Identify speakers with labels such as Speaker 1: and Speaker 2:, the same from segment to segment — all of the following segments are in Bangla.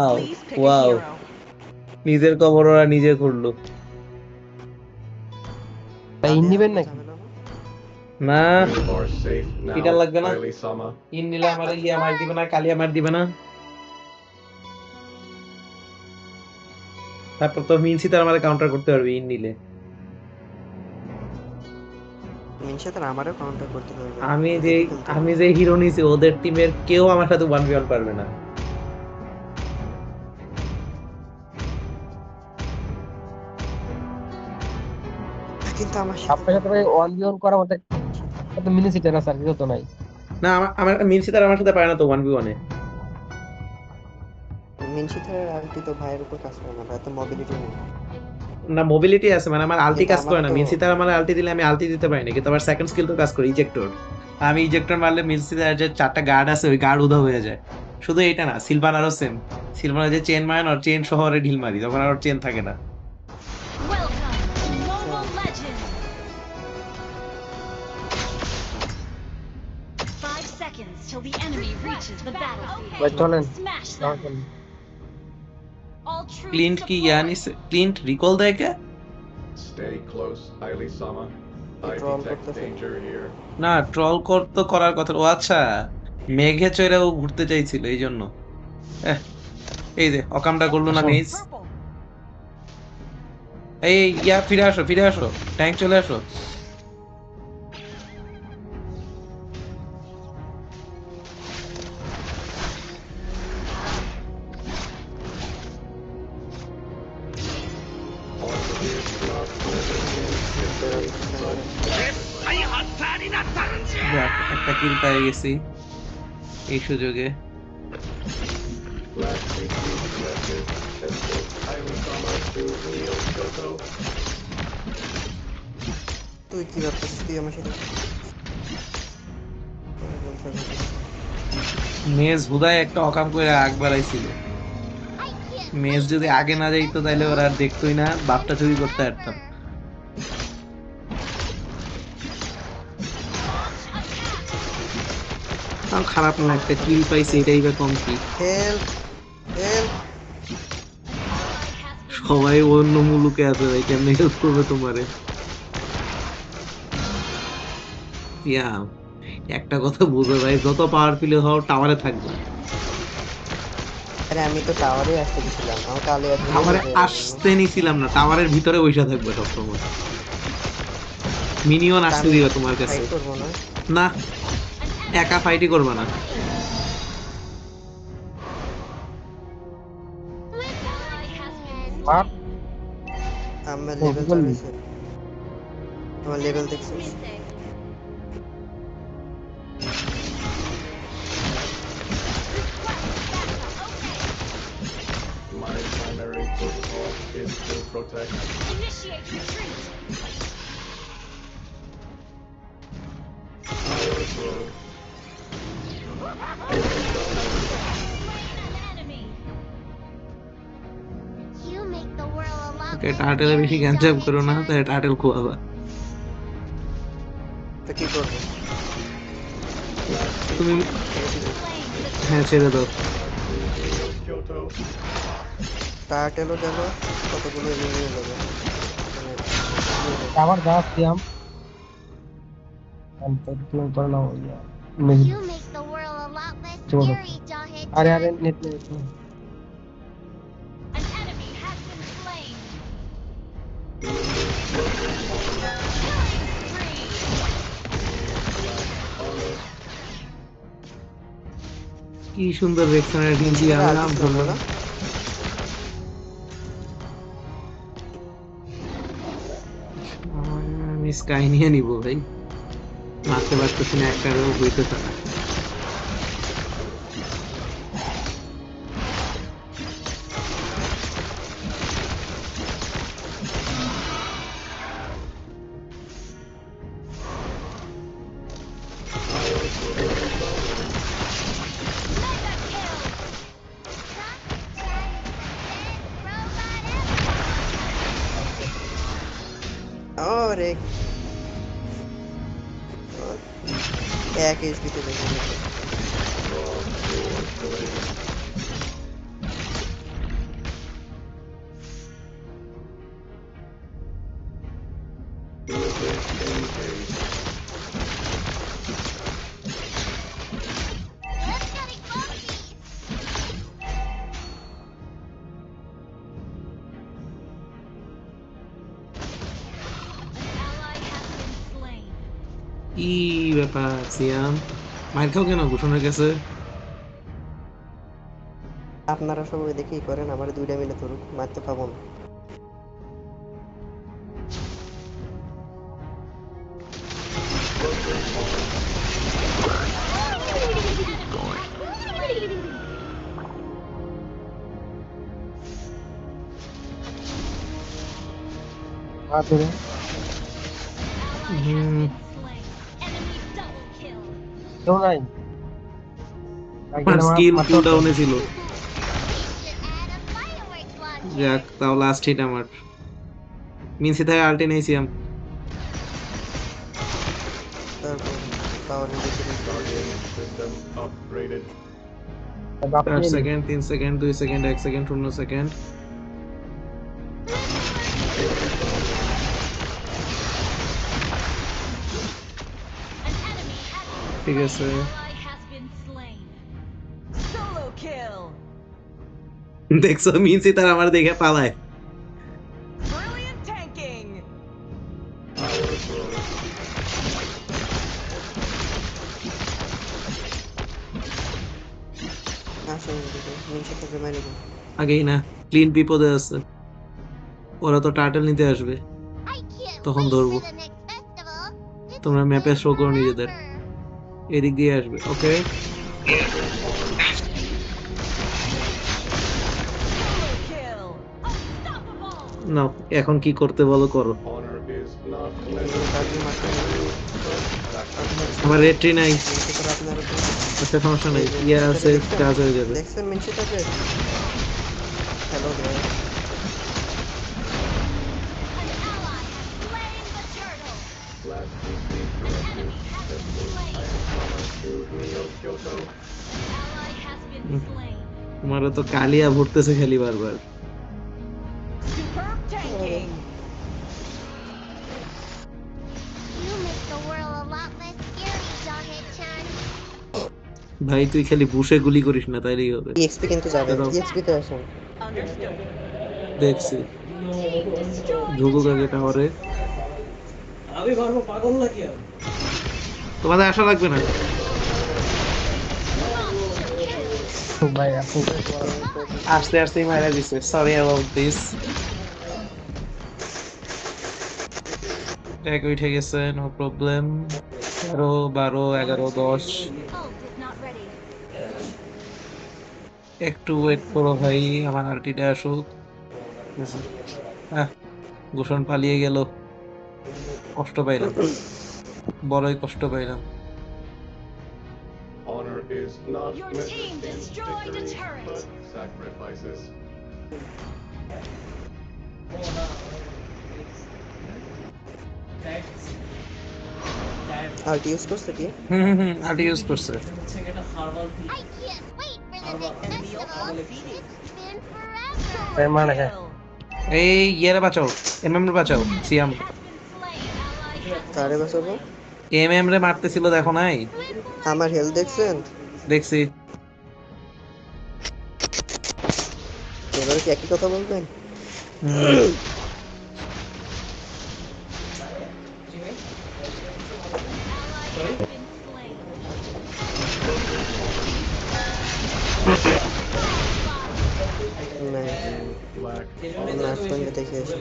Speaker 1: ওয়াও, ওয়াও, নিজের কবর ওরা নিজে করলো।
Speaker 2: ভাই ইন নিবেন নাকি?
Speaker 1: না,
Speaker 3: You are safe
Speaker 1: এটা
Speaker 3: now,
Speaker 1: লাগবে না।
Speaker 3: Aili-sama.
Speaker 1: ইন নিলে আমার ইয়া মার দিবে না, কালিয়া মার দিবে না। তারপর তো মিনসি তার আমার কাউন্টার করতে পারবে ইন নিলে।
Speaker 2: মিনসা তার আমারও কাউন্টার করতে পারবে,
Speaker 1: আমি
Speaker 2: আমি
Speaker 1: যে
Speaker 2: দেখে ফেলতে
Speaker 1: আমি
Speaker 2: পারবো।
Speaker 1: যে হিরো নিছি ওদের টিমের কেউ আমার সাথে 1v1 পারবে না।
Speaker 2: কিন্তু আমার সাথে
Speaker 4: আপনার সাথে ভাই 1v1 করার মতো একটা মিনি সিটার আছে, আর কিছু তো নাই।
Speaker 1: না, আমার মিনসি তার আমার সাথে পারে না তো 1v1 এ।
Speaker 2: মিনসি তার আলটি তো ভাইয়ের উপর কাজ করে না, ভাই তো মোবিলিটি নেই।
Speaker 1: না, মোবিলিটি আছে, মানে আমার আলটি
Speaker 2: কিন্তু
Speaker 1: কাজ
Speaker 2: আমার
Speaker 1: করে না।
Speaker 2: তো
Speaker 1: মিনসি তার আমার আলটি দিলে আমি আলটি দিতে পারি না, কিন্তু আমার সেকেন্ড স্কিল তো কাজ করে, ইজেক্টর। আমি ইজেক্টর মারলে মিনসি তার যে 4টা গার্ড আছে ওই গার্ড উধাও হয়ে যায়। শুধু এটা না, সিলভানারও সেম। সিলভানার যে চেন মারে না, চেন শহরে ঢিল মারি তখন আর চেন থাকে না।
Speaker 5: Welcome to
Speaker 2: আচ্ছা,
Speaker 5: Mobile Legends! 5 seconds till the enemy reaches the
Speaker 4: ভাই
Speaker 5: battlefield.
Speaker 4: চলেন,
Speaker 5: Smash
Speaker 4: যাওয়া
Speaker 5: them!
Speaker 4: চলেন।
Speaker 5: All troops
Speaker 1: ক্লিন্ট কি ইয়ানিস,
Speaker 5: deployed!
Speaker 1: ক্লিন্ট রিকল দেয় কে?
Speaker 3: Stay close, Aili-sama. I
Speaker 2: troll
Speaker 3: detect
Speaker 2: করতেছে।
Speaker 3: danger here.
Speaker 1: না, ট্রল তো করার কথা। ও আচ্ছা, মেঘে চড়ে ও ঘুরতে চাইছিল এই জন্য। এহ, এই যে অকামটা করলো না
Speaker 4: আসুন।
Speaker 1: মেজ। এই ইয়া, ফিরে আসো, ফিরে আসো, ট্যাঙ্ক চলে আসো। যাক, একটা কিল পেয়ে গেছি এই সুযোগে।
Speaker 3: Last recruit message. Escort Aili-sama to Neo Kyoto.
Speaker 2: তুই কি ভাবতেছিস তুই আমার সাথে বলতে পারবি?
Speaker 1: মেজ হুদায় একটা অকাম করে আগ বাড়াইছিল। মেজ যদি আগে না যাইতো তাইলে ওরা আর দেখতোই না, বাপটা চুরি করতে পারতাম। তাও খারাপ না, একটা কিল পাইছি, এটাই বা কম কি।
Speaker 2: Help, help.
Speaker 1: সবাই অন্য মুলুকে আছে ভাই, কেমনে হেল্প করবে তোমারে? ইয়া, একটা কথা বুঝো ভাই, যত পাওয়ারফুল হও টাওয়ারে থাকবা।
Speaker 2: আরে আমি তো টাওয়ারে আসতে গেছিলাম, আমাকে আলিয়া ধরে
Speaker 1: টাওয়ারে
Speaker 2: বের হয়ে গেল।
Speaker 1: আসতে নিছিলাম না, টাওয়ারের ভিতরে বসে থাকবে সবসময়। মিনিয়ন
Speaker 2: তা
Speaker 1: আসতে
Speaker 2: আমি
Speaker 1: দিবা তোমার কাছে।
Speaker 2: ফাইট করবো না।
Speaker 1: না, একা ফাইটই করবা না।
Speaker 5: Ally has been
Speaker 4: মার।
Speaker 2: আমার
Speaker 4: ও,
Speaker 2: লেভেল
Speaker 4: কি করলি?
Speaker 2: চড়াইছে, আমার লেভেল দেখছিস?
Speaker 3: My primary protocol is to protect.
Speaker 5: Initiate retreat!
Speaker 3: Power growth.
Speaker 5: An enemy!
Speaker 6: You make the world a lot
Speaker 1: okay,
Speaker 6: less
Speaker 1: টার্টেলে বেশি
Speaker 6: scary,
Speaker 1: গ্যাঞ্জাম
Speaker 6: don't
Speaker 1: করো
Speaker 6: it,
Speaker 1: না,
Speaker 6: John?
Speaker 1: তাই টার্টেল খোয়াবা।
Speaker 2: তো কি করবো?
Speaker 1: তুমি,
Speaker 5: Slain the
Speaker 1: হ্যাঁ ছেড়ে দাও।
Speaker 3: Neo Kyoto.
Speaker 2: টার্টেলও গেল, কতগুলো এলিমিয়ে যাবে মানে
Speaker 4: আবার গাছ দিয়াম। তুমি করে নাও ইয়া। মেজি
Speaker 6: You make the world a lot less
Speaker 4: চলো।
Speaker 6: scary, don't it,
Speaker 4: আরে আরে
Speaker 6: John?
Speaker 4: Net.
Speaker 5: An enemy has been slain!
Speaker 1: কি সুন্দর রেক্সানের ঢিলছি,
Speaker 2: মিনসিতার
Speaker 1: আমি
Speaker 2: আলটি
Speaker 1: নাম
Speaker 2: ছিল
Speaker 1: ধরলাম।
Speaker 2: না?
Speaker 1: আমি স্কাই নিয়ে নিবো ভাই, মারতে পারতেছি না, একটারও হইতেছে না।
Speaker 2: আরে এক এইচপিতে দেখে
Speaker 6: Let's get it funky.
Speaker 5: Ally has been slain.
Speaker 1: কি ব্যাপার সিয়াম, মাইর খাও কেন ঘোষণার কাছে?
Speaker 2: আপনারা সবাই দেখেই করেন, আমার দুইটা মিলে ধরুক, মারতে পাবো না।
Speaker 4: আর তুমি
Speaker 1: হুম,
Speaker 5: Slain. Enemy double kill.
Speaker 4: কেউ নাই
Speaker 1: আমার স্কিল কুল ডাউনে ছিল।
Speaker 6: We should add a fireworks launcher.
Speaker 1: যাক, তাও লাস্ট হিট আমার। মিনসি থেকে আল্টি নেই সিয়াম।
Speaker 2: তারপর পাওয়ার
Speaker 3: System upgraded.
Speaker 1: 4 second, 3 second, 2 second, 1 second, 0 second.
Speaker 5: An enemy has been
Speaker 1: ঠিক আছে,
Speaker 5: ally has been slain. Solo kill.
Speaker 1: দেখছো মিনসি তার আমার দেখে পালায়।
Speaker 5: Brilliant tanking.
Speaker 3: Power growth.
Speaker 2: আসেন দিকে নিচে থেকে মেরে দিন।
Speaker 1: আগেই না, ক্লিন বিপদে আছে। ওরা তো টার্টল নিতে আসবে,
Speaker 6: I can't
Speaker 1: তখন
Speaker 6: wait
Speaker 1: ধরবো।
Speaker 6: for the next festival. It's
Speaker 1: তোমরা ম্যাপে
Speaker 6: been
Speaker 1: শো করো নিজেদের,
Speaker 6: forever.
Speaker 1: এদিক দিয়ে আসবে। ওকে,
Speaker 5: Solo kill. Unstoppable.
Speaker 1: নাও এখন কি করতে বলো করো।
Speaker 3: Honor is not
Speaker 2: এগুলো কাজে মারতে হবে।
Speaker 1: আমার রেট্রি নাই,
Speaker 2: মিনসে করে আপনার উপর
Speaker 1: আচ্ছা সমস্যা নাই, ইয়ে আছে, কাজ হয়ে যাবে।
Speaker 2: দেখছেন মিনসেটাকে? Hello
Speaker 5: An ally has slain the turtle.
Speaker 3: last weekly
Speaker 5: An
Speaker 3: directive.
Speaker 5: enemy has been slain.
Speaker 3: To Neo Kyoto.
Speaker 5: An ally has been slain.
Speaker 1: তোমারও তো কালিয়া ভরতেছে খালি বারবার।
Speaker 5: Superb tanking.
Speaker 6: You make the world a lot less scary, John-chan.
Speaker 1: ভাই তুই খালি বুশে গুলি করিস না, তাইলেই হবে।
Speaker 2: ইএক্সপি কিন্তু যাবে,
Speaker 1: দাও।
Speaker 2: ইএক্সপি তে আসেন।
Speaker 5: Understood.
Speaker 1: দেখছি
Speaker 5: Team destroyed
Speaker 1: ঢুকুক
Speaker 5: the
Speaker 1: আগে
Speaker 5: turret.
Speaker 1: টাওয়ারে। তোমাদের আশা লাগবে না।
Speaker 4: ভাই আপনি
Speaker 1: আস্তে আস্তে মারা দিছে, সরি অ্যাবাউট দিস। ট্যাগ উঠে গেছে, no problem. 13, 12, 11, 10।
Speaker 5: Ult is not ready.
Speaker 1: একটু ওয়েট করো ভাই, আমার আলটিটা আসুক। আহ, গোসন পালিয়ে গেল, কষ্ট পাইলাম, বড়ই কষ্ট পাইলাম।
Speaker 3: Honor is not
Speaker 5: Your
Speaker 3: measured
Speaker 5: team
Speaker 3: in
Speaker 5: destroyed a
Speaker 3: victories,
Speaker 5: turret.
Speaker 3: but sacrifices.
Speaker 2: Ulti use করছে কি?
Speaker 1: আলটি ইউজ করছে।
Speaker 6: I can't wait for the next festival. It's been forever.
Speaker 4: মানে হ্যাঁ
Speaker 1: এই ইয়েরে বাঁচাও, এমএম রে বাঁচাও, সিয়াম।
Speaker 5: Has been slain. Ally has been
Speaker 2: কারে বাঁচাবো?
Speaker 1: এমএম রে মারতেছিল, দেখো নাই?
Speaker 2: আমার হেলথ দেখছেন?
Speaker 1: দেখছি।
Speaker 2: এবারে কি একই কথা বলবেন?
Speaker 1: হুম,
Speaker 5: Ally has been slain.
Speaker 2: না,
Speaker 3: Black
Speaker 2: নাচ সঙ্গে দেখে এসে।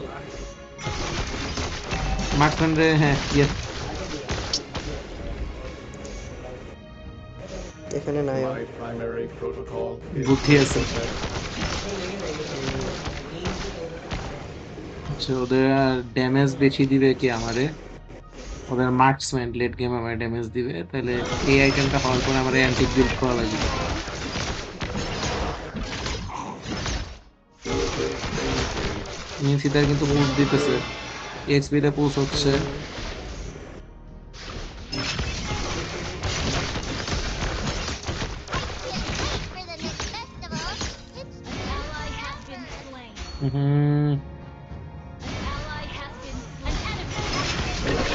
Speaker 1: মার্কম্যান রে, হ্যাঁ ইয়ে।
Speaker 2: এখানে নাই ও।
Speaker 3: my primary protocol is
Speaker 1: বুদ্ধি আছে। আচ্ছা, ওদের ড্যামেজ বেশি দিবে কি আমারে? ওদের মার্কসম্যান লেট গেম আমার ড্যামেজ দিবে, তাহলে এই আইটেমটা হওয়ার পর আমার অ্যান্টিক বিল্ড করা লাগবে। মিনসি তার কিন্তু পুশ দিতেছে, এক্সপি তে পুশ হচ্ছে।
Speaker 6: For the next festival. It's been
Speaker 5: Ally has been slain.
Speaker 1: Hmm,
Speaker 5: Ally has been. An enemy has been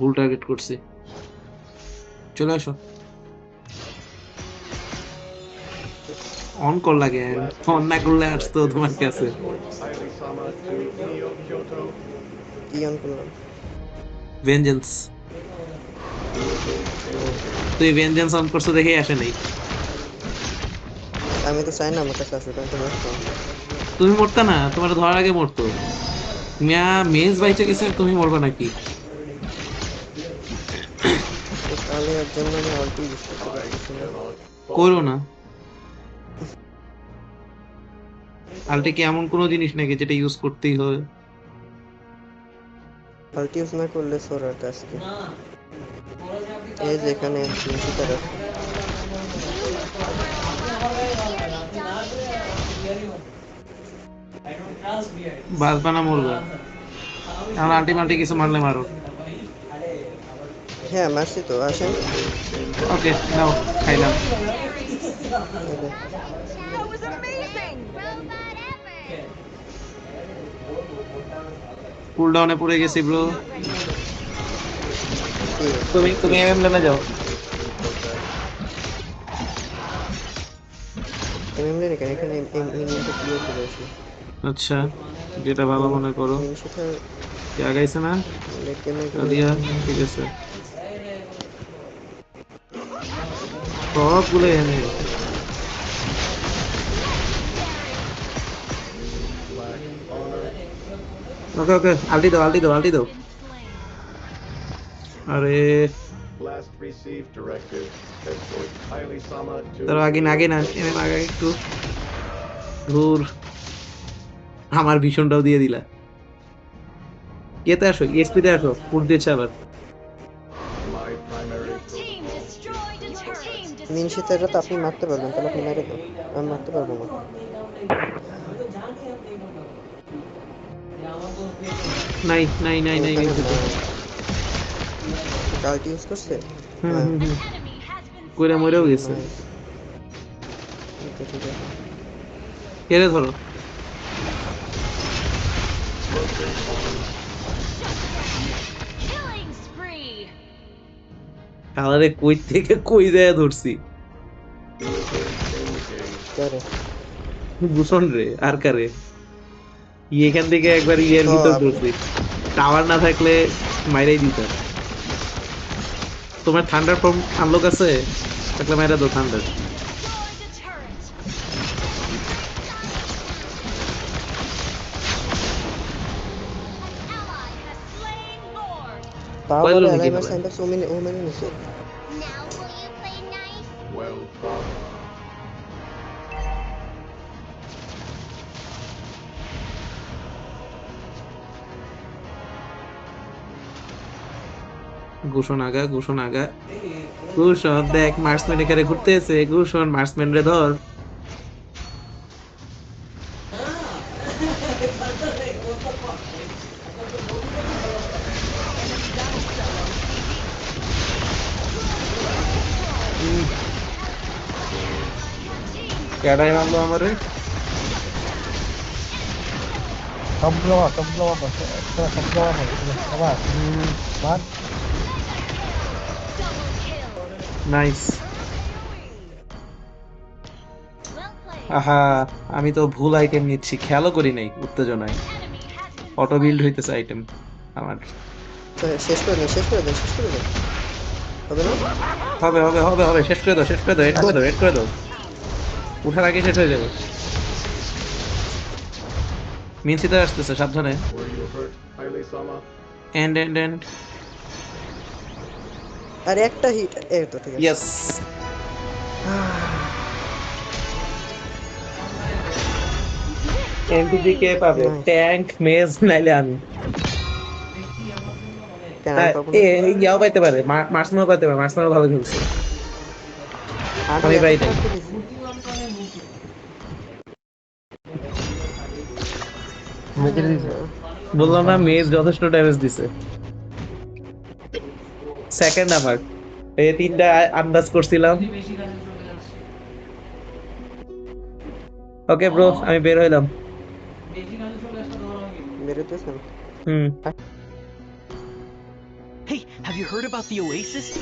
Speaker 1: ভুল টার্গেট করছি। চলে আসো, অন কল লাগে, অন না করলে আসতো তোমার কাছে।
Speaker 3: Highly Sama to Neo Kyoto.
Speaker 2: কি অন করলাম?
Speaker 1: ভেঞ্জেন্স, তুই ভেঞ্জেন্স অন করছো দেখেই আসে নাই।
Speaker 2: আমি তো চাই না আমার কাছে আসুক, আমি তো ব্যস্ত।
Speaker 1: তুমি মরতা না, তোমার ধরার আগে মরতো। মিয়া মেজ বাইচে গেছে, তুমি মরবা নাকি?
Speaker 2: তো তাহলে এর জন্য আমি আলটি ইউজ করতে পারতেছি না।
Speaker 1: করো না। আলটি কি এমন কোনো জিনিস নাকি যেটা ইউজ করতেই হবে?
Speaker 2: আলটি ইউজ না করলে সোরার কাজ কি? এই যে এখানে নিশ্চিতার আছে।
Speaker 1: বাঁচবা না মরবা? এখন আলটি মাল্টি কিছু মারলে মারো।
Speaker 2: হ্যাঁ মারছি তো, আসেন।
Speaker 1: ওকে নাও, খাইলাম।
Speaker 2: এই যে,
Speaker 5: That was amazing.
Speaker 6: Robot ever.
Speaker 1: কুল ডাউনে পড়ে গেছি ব্রো।
Speaker 2: কি?
Speaker 1: তুমি এমএম লেনে যাও।
Speaker 2: এমনি এখানে এখানে মিনিমামটা ক্লিয়ার করে আসি।
Speaker 1: আচ্ছা, যেটা ভালো মনে করো।
Speaker 2: নিশ্চিতার
Speaker 1: কে আগাইছে না?
Speaker 2: লেগ গেমে গেলে
Speaker 1: আলিয়া, ঠিক আছে। সবগুলো এনে ওকে ওকে, আলটি দাও, আলটি দাও, আলটি দাও।
Speaker 5: Been slain.
Speaker 1: আরে
Speaker 3: Last received directive. Head towards Highly Sama to
Speaker 1: তার আগে না, আগে না, এমএম আগে একটু ধুর, আমার ভীষণটাও দিয়ে দিলা। এতে আসো, এসপি তে আসো, পুট দিচ্ছে আবার।
Speaker 3: my primary
Speaker 5: Your team destroyed a turret.
Speaker 2: মিনশিতারটা তো আপনি মারতে পারবেন, তাহলে আপনি মেরে দাও। আমি মারতে পারবো না।
Speaker 1: নাই নাই নাই নাই
Speaker 2: ওখানে
Speaker 1: মেনসিতে।
Speaker 2: আলটি ইউজ করছে?
Speaker 1: হুম
Speaker 2: হ্যাঁ,
Speaker 1: হুম হুম,
Speaker 5: Enemy has been
Speaker 1: কইরা মরেও গেছে।
Speaker 2: নাইস। ওকে ঠিক আছে।
Speaker 1: কেড়ে ধরো।
Speaker 5: killing spree.
Speaker 1: কালারে কই থেকে কই যায় ধরছি।
Speaker 2: কারে?
Speaker 1: ভূষণ রে, আর কারে? এখান থেকে একবার ইয়ের ভিতর ধরছি। টাওয়ার না থাকলে মাইরাই দিতাম। তোমার থান্ডার ফর্ম আনলক আছে? থাকলে মাইরা দাও thunder.
Speaker 5: Destroyed a turret. Ally has slain Lord.
Speaker 2: তাও
Speaker 1: কয়জন
Speaker 2: বলে
Speaker 1: নাকি
Speaker 2: অ্যালাইভার
Speaker 1: হবে?
Speaker 2: সাইনটা ও মেনে নিছে।
Speaker 6: Now will you play nice?
Speaker 3: well fought.
Speaker 1: ঘুষণ আগা, ঘুষণ আগা। ঘুষণ দেখ, মার্সম্যান এখানে ঘুরতে এসে। ঘুষণ, মার্সম্যান রে ধর। কেডাই মারলো আমারে?
Speaker 4: সবগুলো মার, সবগুলো মার, সবগুলো মার, আবার মার।
Speaker 5: Double kill.
Speaker 1: Nice.
Speaker 5: Well played.
Speaker 1: আহা, আমি তো ভুল আইটেম নিচ্ছি, খেয়ালও করি নাই উত্তেজনায়।
Speaker 5: Enemy has been
Speaker 1: auto build
Speaker 5: slain.
Speaker 1: হইতেছে আইটেম আমার।
Speaker 2: তো শেষ করে দেন, শেষ করে দেন, শেষ করে দেন। হবে না?
Speaker 1: হবে হবে হবে হবে, শেষ করে দাও, শেষ করে দাও, এড করে দাও, এড করে দাও। উঠার আগে শেষ হয়ে যাবে। মিনসিতে আসতেছে, সাবধানে।
Speaker 3: Were you hurt, Highly Sama?
Speaker 1: And and and.
Speaker 2: আর একটা হিট, এই তো ঠিক আছে।
Speaker 1: ইয়েস। এমপিপি কে পাবে?
Speaker 2: Nice.
Speaker 1: ট্যাঙ্ক, মেজ, নাইলে আমি।
Speaker 2: কেন আমি পাবো না?
Speaker 1: ইয়াও পাইতে পারে, মার্সমানও পাইতে পারে, মার্সমানও ভালো খেলছে। আমি
Speaker 2: এত
Speaker 1: পাই নাই।
Speaker 2: খারাপ খেলেছি?
Speaker 4: মেজর দিছে।
Speaker 1: বললাম না, মেজ যথেষ্ট ড্যামেজ দিছে। সেকেন্ড আমার এই তিনটা আন্দাজ করছিলাম। ওকে ব্রো, আমি বের হইলাম।
Speaker 2: বেরোতেছেন?
Speaker 1: হুম।
Speaker 7: Hey, have you heard about the Oasis?